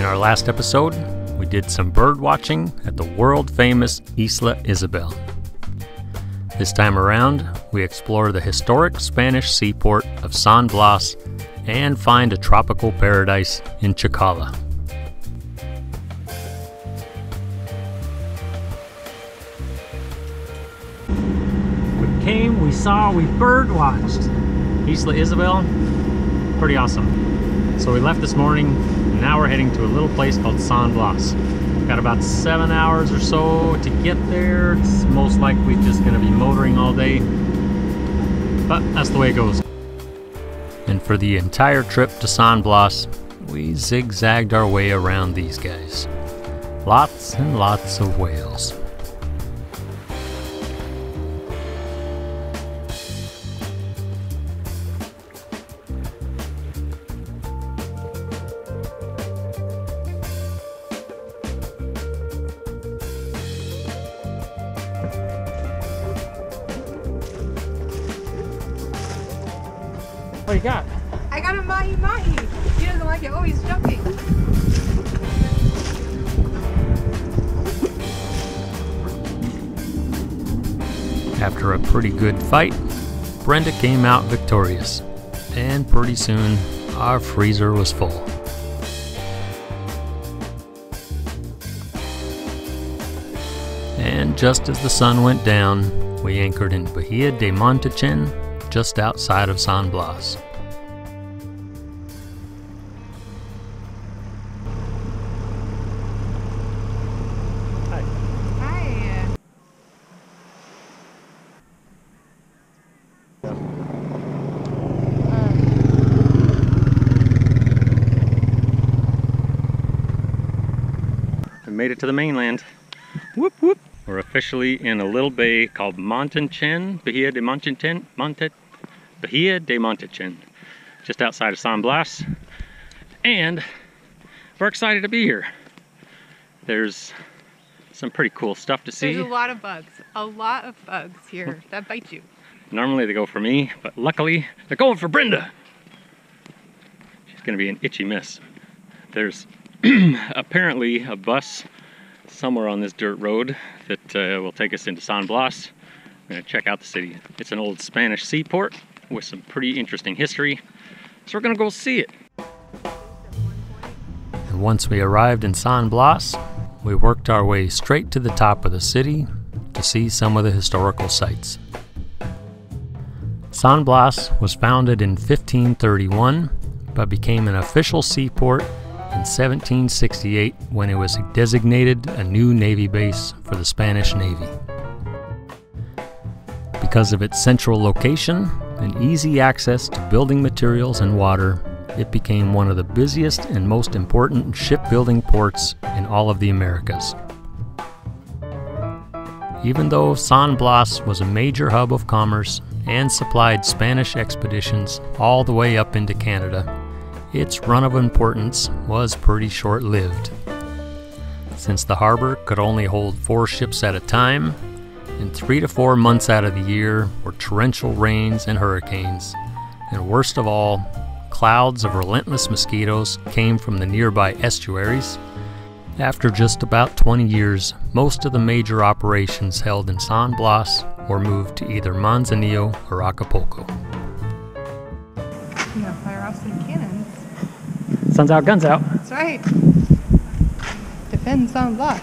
our last episode, we did some bird watching at the world-famous Isla Isabel. This time around, we explore the historic Spanish seaport of San Blas and find a tropical paradise in Chacala. We came, we saw, we bird watched Isla Isabel. Pretty awesome. So we left this morning, and now we're heading to a little place called San Blas. Got about 7 hours or so to get there. It's most likely just going to be motoring all day, but that's the way it goes. And for the entire trip to San Blas, we zigzagged our way around these guys. Lots and lots of whales. What do you got? I got a mahi-mahi. He doesn't like it. Oh, he's jumping. After a pretty good fight, Brenda came out victorious, and pretty soon our freezer was full. And just as the sun went down, we anchored in Bahia de Montechen, just outside of San Blas. Hi. We made it to the mainland. Whoop whoop. We're officially in a little bay called Montechen, Bahia de Montechen, just outside of San Blas, and we're excited to be here. There's some pretty cool stuff to see. There's a lot of bugs here that bite you. Normally they go for me, but luckily they're going for Brenda. She's gonna be an itchy miss. There's apparently a bus somewhere on this dirt road that will take us into San Blas. We're gonna check out the city. It's an old Spanish seaport with some pretty interesting history, so we're gonna go see it. And once we arrived in San Blas, we worked our way straight to the top of the city to see some of the historical sites. San Blas was founded in 1531, but became an official seaport in 1768 when it was designated a new Navy base for the Spanish Navy. Because of its central location and easy access to building materials and water, it became one of the busiest and most important shipbuilding ports in all of the Americas. Even though San Blas was a major hub of commerce and supplied Spanish expeditions all the way up into Canada, its run of importance was pretty short-lived. Since the harbor could only hold 4 ships at a time, and 3 to 4 months out of the year were torrential rains and hurricanes, and worst of all, clouds of relentless mosquitoes came from the nearby estuaries. After just about 20 years, most of the major operations held in San Blas were moved to either Manzanillo or Acapulco. You know, fire off some cannons. Sun's out, guns out. That's right. Defend San Blas.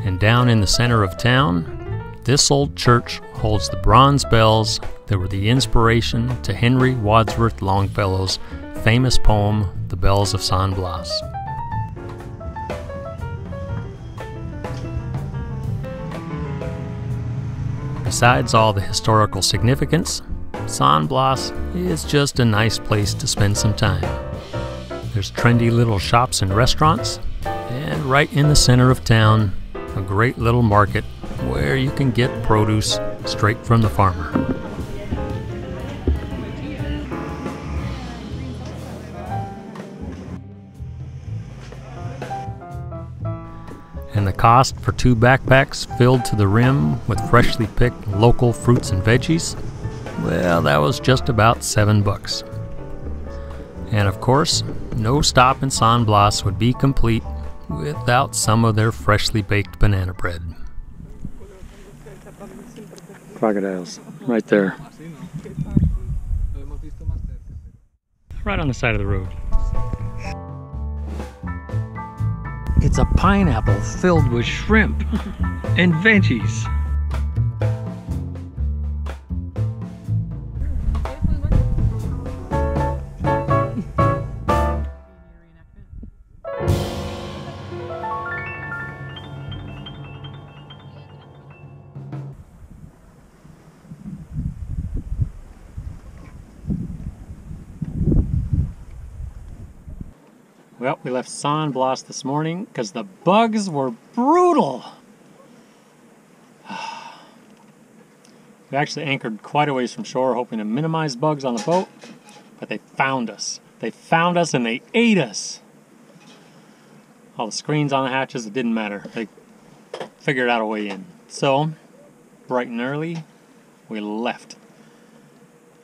And down in the center of town, this old church holds the bronze bells that were the inspiration to Henry Wadsworth Longfellow's famous poem, The Bells of San Blas. Besides all the historical significance, San Blas is just a nice place to spend some time. There's trendy little shops and restaurants, and right in the center of town, a great little market where you can get produce straight from the farmer. And the cost for 2 backpacks filled to the rim with freshly picked local fruits and veggies well, that was just about $7. And of course, no stop in San Blas would be complete without some of their freshly baked banana bread. Crocodiles, right there. Right on the side of the road. It's a pineapple filled with shrimp and veggies. Well, we left San Blas this morning because the bugs were brutal. We actually anchored quite a ways from shore, hoping to minimize bugs on the boat, but they found us. They found us and they ate us. All the screens on the hatches, it didn't matter. They figured out a way in. So, bright and early, we left.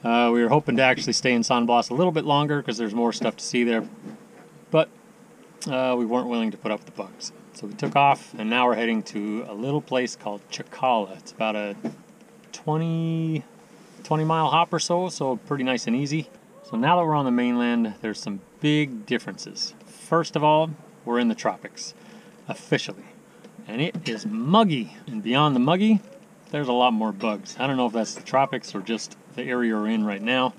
We were hoping to actually stay in San Blas a little bit longer because there's more stuff to see there. But we weren't willing to put up with the bugs. So we took off, and now we're heading to a little place called Chacala. It's about a 20 mile hop or so pretty nice and easy. So now that we're on the mainland, there's some big differences. First of all, we're in the tropics, officially. And it is muggy. And beyond the muggy, there's a lot more bugs. I don't know if that's the tropics or just the area we're in right now.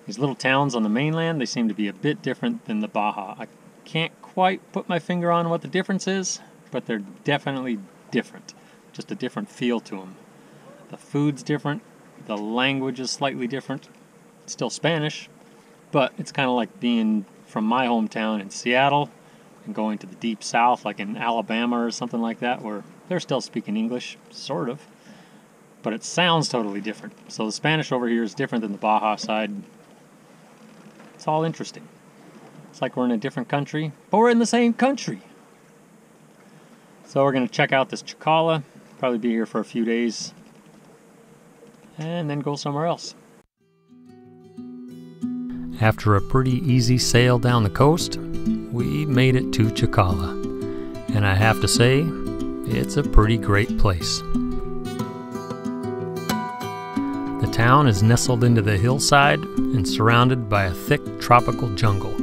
These little towns on the mainland, they seem to be a bit different than the Baja. I can't quite put my finger on what the difference is, but they're definitely different. Just a different feel to them. The food's different. The language is slightly different. It's still Spanish, but it's kind of like being from my hometown in Seattle and going to the deep south, like in Alabama or something like that, where they're still speaking English, sort of. But it sounds totally different. So the Spanish over here is different than the Baja side. It's all interesting. It's like we're in a different country, but we're in the same country. So we're going to check out this Chacala, probably be here for a few days, and then go somewhere else. After a pretty easy sail down the coast, we made it to Chacala. And I have to say, it's a pretty great place. The town is nestled into the hillside and surrounded by a thick tropical jungle,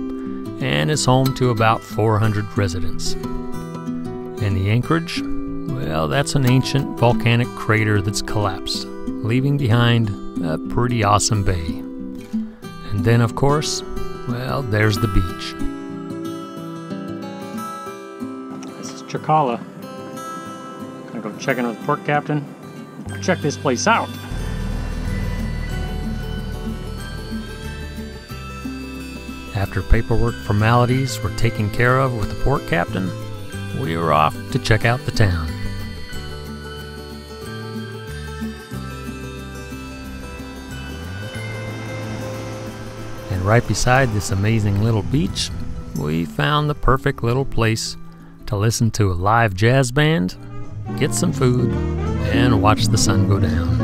and is home to about 400 residents. And the anchorage? Well, that's an ancient volcanic crater that's collapsed, leaving behind a pretty awesome bay. And then, of course, well, there's the beach. This is Chacala. Gonna go check in with the port captain. Check this place out. After paperwork formalities were taken care of with the port captain, we were off to check out the town. And right beside this amazing little beach, we found the perfect little place to listen to a live jazz band, get some food, and watch the sun go down.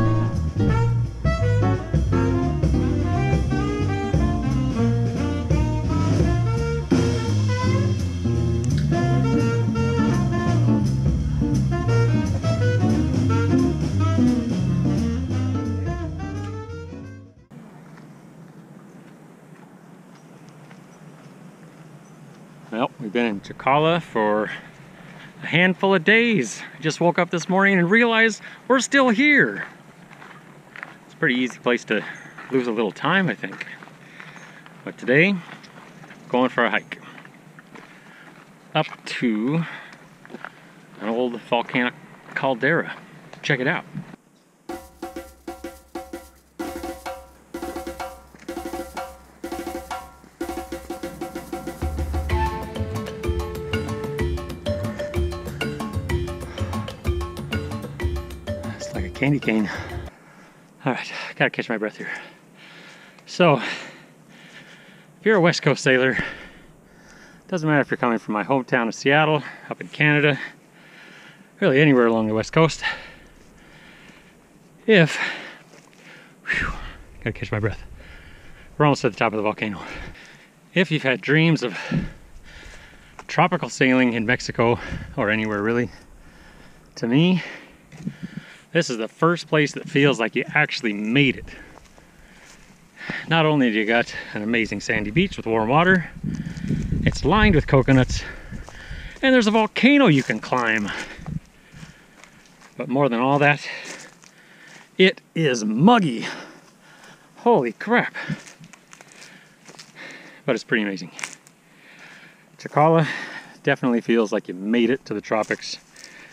Well, we've been in Chacala for a handful of days. I just woke up this morning and realized we're still here. It's a pretty easy place to lose a little time, I think. But today, going for a hike up to an old volcanic caldera. Check it out. Candy cane. All right, gotta catch my breath here. So, if you're a West Coast sailor, doesn't matter if you're coming from my hometown of Seattle, up in Canada, really anywhere along the West Coast, if, Gotta catch my breath. We're almost at the top of the volcano. If you've had dreams of tropical sailing in Mexico, or anywhere really, to me, this is the first place that feels like you actually made it. Not only do you got an amazing sandy beach with warm water, it's lined with coconuts, and there's a volcano you can climb. But more than all that, it is muggy. Holy crap. But it's pretty amazing. Chicala definitely feels like you made it to the tropics.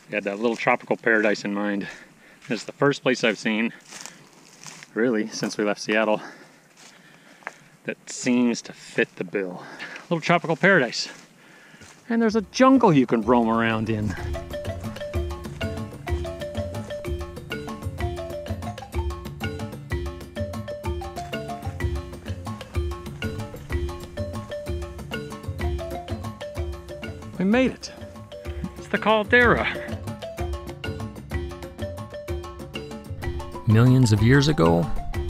You had that little tropical paradise in mind. This is the first place I've seen, really, since we left Seattle, that seems to fit the bill. Little tropical paradise. And there's a jungle you can roam around in. We made it. It's the caldera. Millions of years ago,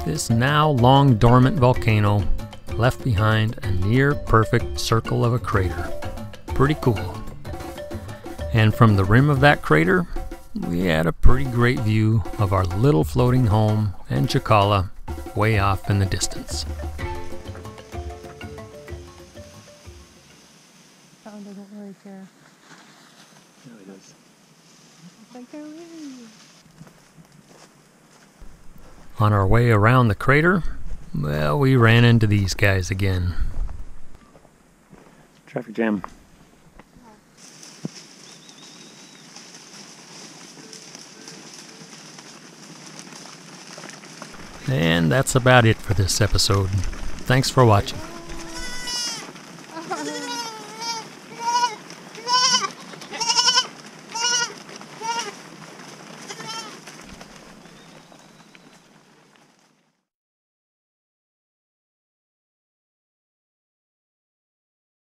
this now long dormant volcano left behind a near perfect circle of a crater. Pretty cool. And from the rim of that crater, we had a pretty great view of our little floating home and Chicala way off in the distance. That one doesn't really care. Yeah, it does. It's like they're really. On our way around the crater, well, we ran into these guys again. Traffic jam. And that's about it for this episode. Thanks for watching.